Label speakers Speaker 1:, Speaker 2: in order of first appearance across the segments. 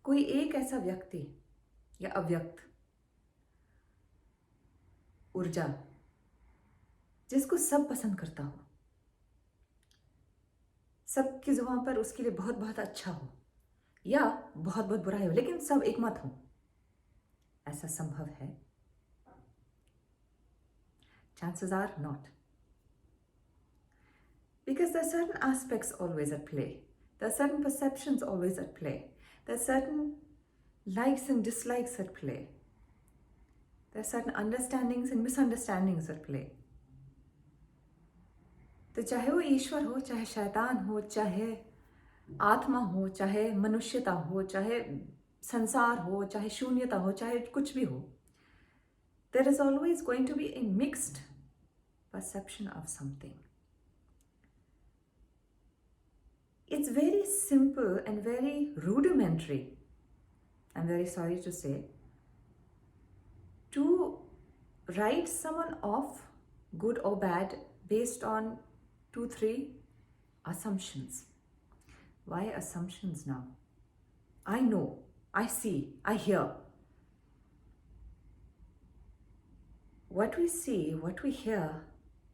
Speaker 1: कोई एक ऐसा व्यक्ति या अव्यक्त ऊर्जा जिसको सब पसंद करता हो, सबकी जुबान पर उसके लिए बहुत बहुत अच्छा हो या बहुत बहुत बुरा हो, लेकिन सब एक मत हो, ऐसा संभव है? Chances are not. Because there are certain aspects always at play. There are certain perceptions always at play. There are certain likes and dislikes at play. There are certain understandings and misunderstandings at play. तो चाहे वो ईश्वर हो, चाहे शैतान हो, चाहे आत्मा हो, चाहे मनुष्यता हो, चाहे संसार हो, चाहे शून्यता हो, चाहे कुछ भी हो, there is always going to be a mixed perception of something. It's very simple and very rudimentary, I'm very sorry to say, to write someone off, good or bad, based on 2-3 assumptions. Why assumptions now? I know, I see, I hear. What we see, what we hear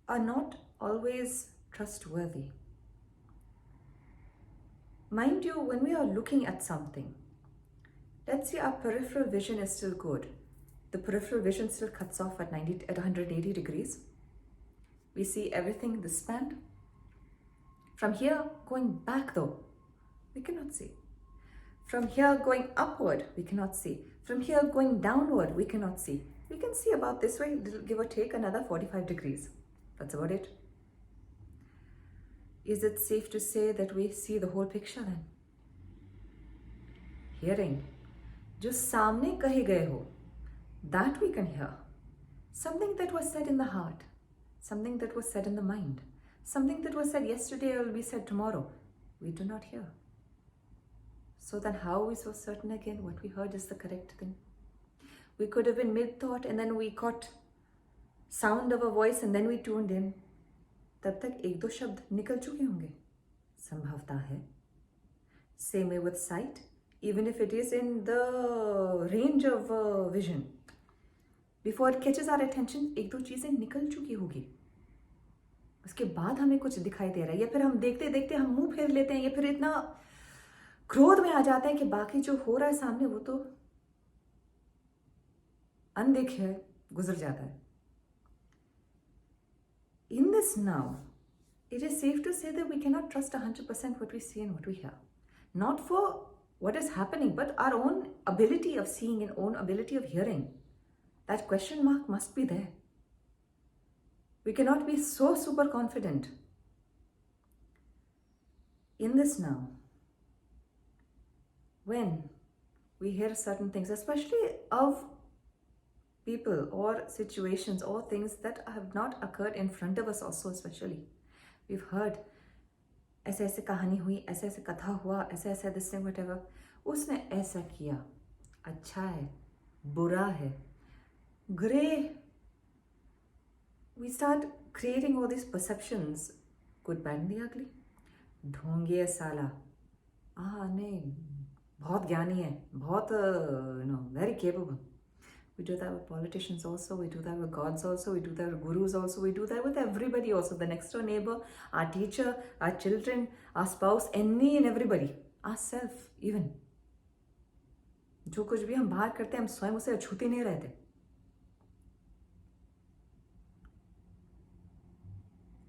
Speaker 1: are not always trustworthy. Mind you, when we are looking at something, let's say our peripheral vision is still good. The peripheral vision still cuts off at 180 degrees. We see everything in the span. From here going back though, we cannot see. From here going upward, we cannot see. From here going downward, we cannot see. We can see about this way, give or take another 45 degrees. That's about it. Is it safe to say that we see the whole picture then? Hearing. जो सामने कहे गए हो, that we can hear. Something that was said in the heart, something that was said in the mind, something that was said yesterday will be said tomorrow, we do not hear. So then how are we so certain again what we heard is the correct thing? We could have been mid-thought and then we caught sound of a voice and then we tuned in. तब तक एक दो शब्द निकल चुके होंगे, संभवता है. Same way with sight, even if it is in the range of vision. Before it catches our attention, एक दो चीजें निकल चुकी होगी. उसके बाद हमें कुछ दिखाई दे रहा है, या फिर हम देखते देखते हम मुंह फेर लेते हैं, या फिर इतना क्रोध में आ जाते हैं कि बाकी जो हो रहा है सामने वो तो अनदेखे है, गुजर जाता है. In this now, it is safe to say that we cannot trust 100% what we see and what we hear. Not for what is happening, but our own ability of seeing and own ability of hearing. That question mark must be there. We cannot be so super confident. In this now, when we hear certain things, especially of people or situations or things that have not occurred in front of us also, especially. We've heard, ऐसे ऐसे कहानी हुई, ऐसे ऐसे कथा हुआ, ऐसे ऐसे this thing, whatever. उसने ऐसा किया, अच्छा है, बुरा है, gray. We start creating all these perceptions, good, bad, and the ugly. ढोंगी है साला, नहीं, बहुत ज्ञानी है, बहुत very capable. We do that with politicians also, we do that with gods also, we do that with gurus also, we do that with everybody also, the next door neighbor, our teacher, our children, our spouse, any and everybody, ourselves even. जो कुछ भी हम बाहर करते हैं, हम स्वयं उसे अछूते नहीं रहते.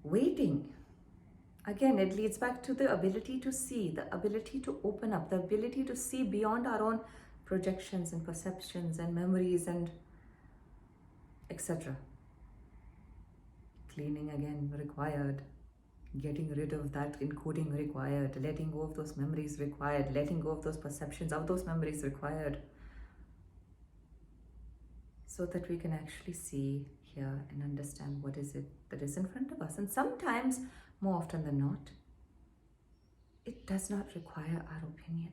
Speaker 1: Waiting. Again, it leads back to the ability to see, the ability to open up, the ability to see beyond our own projections and perceptions and memories and etc. Cleaning again required, getting rid of that encoding required, letting go of those memories required, letting go of those perceptions of those memories required, so that we can actually see, hear and understand what is it that is in front of us. And sometimes, more often than not, it does not require our opinion.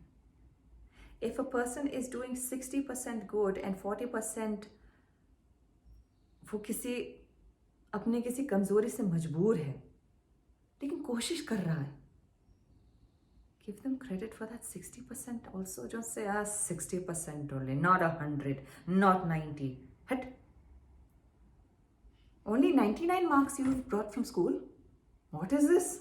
Speaker 1: If a person is doing 60% good and 40% वो किसी अपने किसी कमजोरी से मजबूर है, लेकिन कोशिश कर रहा है give them credit for that 60% also. Don't say, 60% only, not 100, not 90. Hit. Only 99 marks you've brought from school? What is this?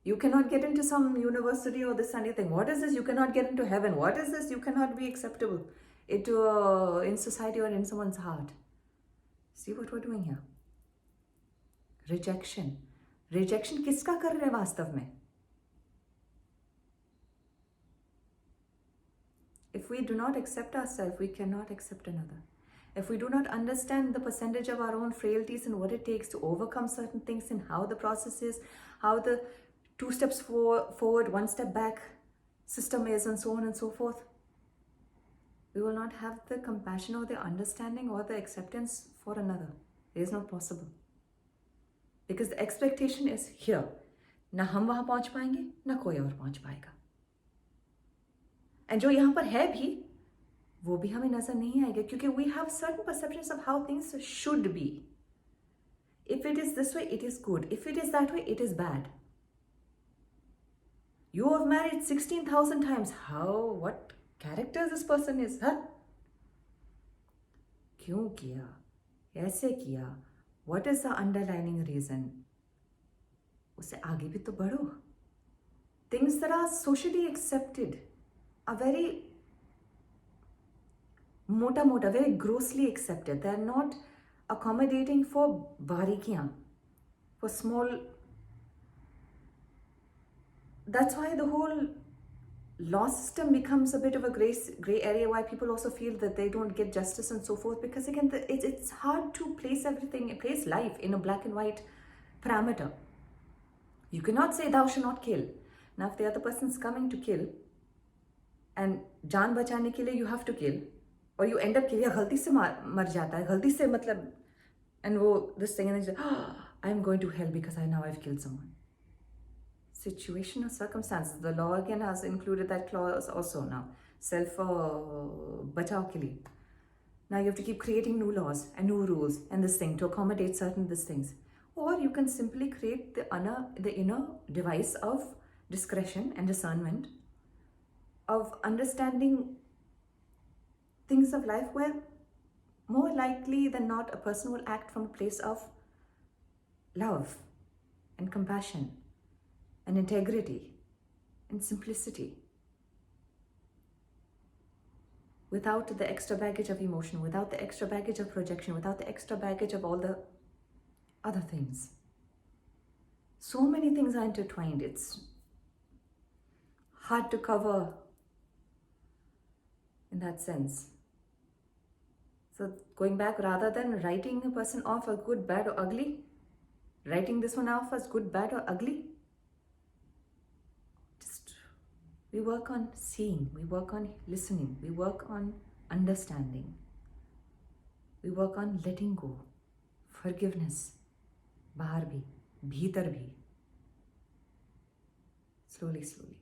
Speaker 1: You cannot get into some university or this anything. What is this? You cannot get into heaven. What is this? You cannot be acceptable in society or in someone's heart. See what we're doing here? Rejection. Rejection किसका कर रहे हैं वास्तव में? If we do not accept ourselves, we cannot accept another. If we do not understand the percentage of our own frailties and what it takes to overcome certain things and how the process is, how the 2 steps forward, 1 step back system is, and so on and so forth, we will not have the compassion or the understanding or the acceptance for another. It is not possible. Because the expectation is here. ना हम वहाँ पहुँच पाएंगे, ना कोई और पहुँच पाएगा. And जो यहाँ पर है भी, वो भी हमें नजर नहीं आएगा क्योंकि we have certain perceptions of how things should be. If it is this way, it is good. If it is that way, it is bad. You have married 16,000 times. How, what character this person is, huh? क्यों किया? ऐसे किया? What is the underlying reason? उससे आगे भी तो बढ़ो. Things that are socially accepted are very mota, very grossly accepted. They are not accommodating for barikiyan, for small. That's why the whole law system becomes a bit of a gray area, why people also feel that they don't get justice and so forth, because again, it's hard to place life in a black and white parameter. You cannot say thou shall not kill. Now if the other person's coming to kill and jaan bachane ke liye you have to kill, or you end up killing, गलती से मर जाता है, गलती से मतलब, and वो this thing, and then I'm going to hell because now I've killed someone. Situation or circumstances. The law again has included that clause also now. Self bachao ke liye. Now you have to keep creating new laws and new rules and this thing to accommodate certain these things. Or you can simply create the inner device of discretion and discernment, of understanding things of life where more likely than not a person will act from a place of love and compassion and integrity and simplicity, without the extra baggage of emotion, without the extra baggage of projection, without the extra baggage of all the other things. So many things are intertwined. It's hard to cover in that sense. So going back, rather than writing a person off as good, bad or ugly, writing this one off as good, bad or ugly, we work on seeing, we work on listening, we work on understanding, we work on letting go, forgiveness, bahar bhi, bhitar bhi, slowly, slowly.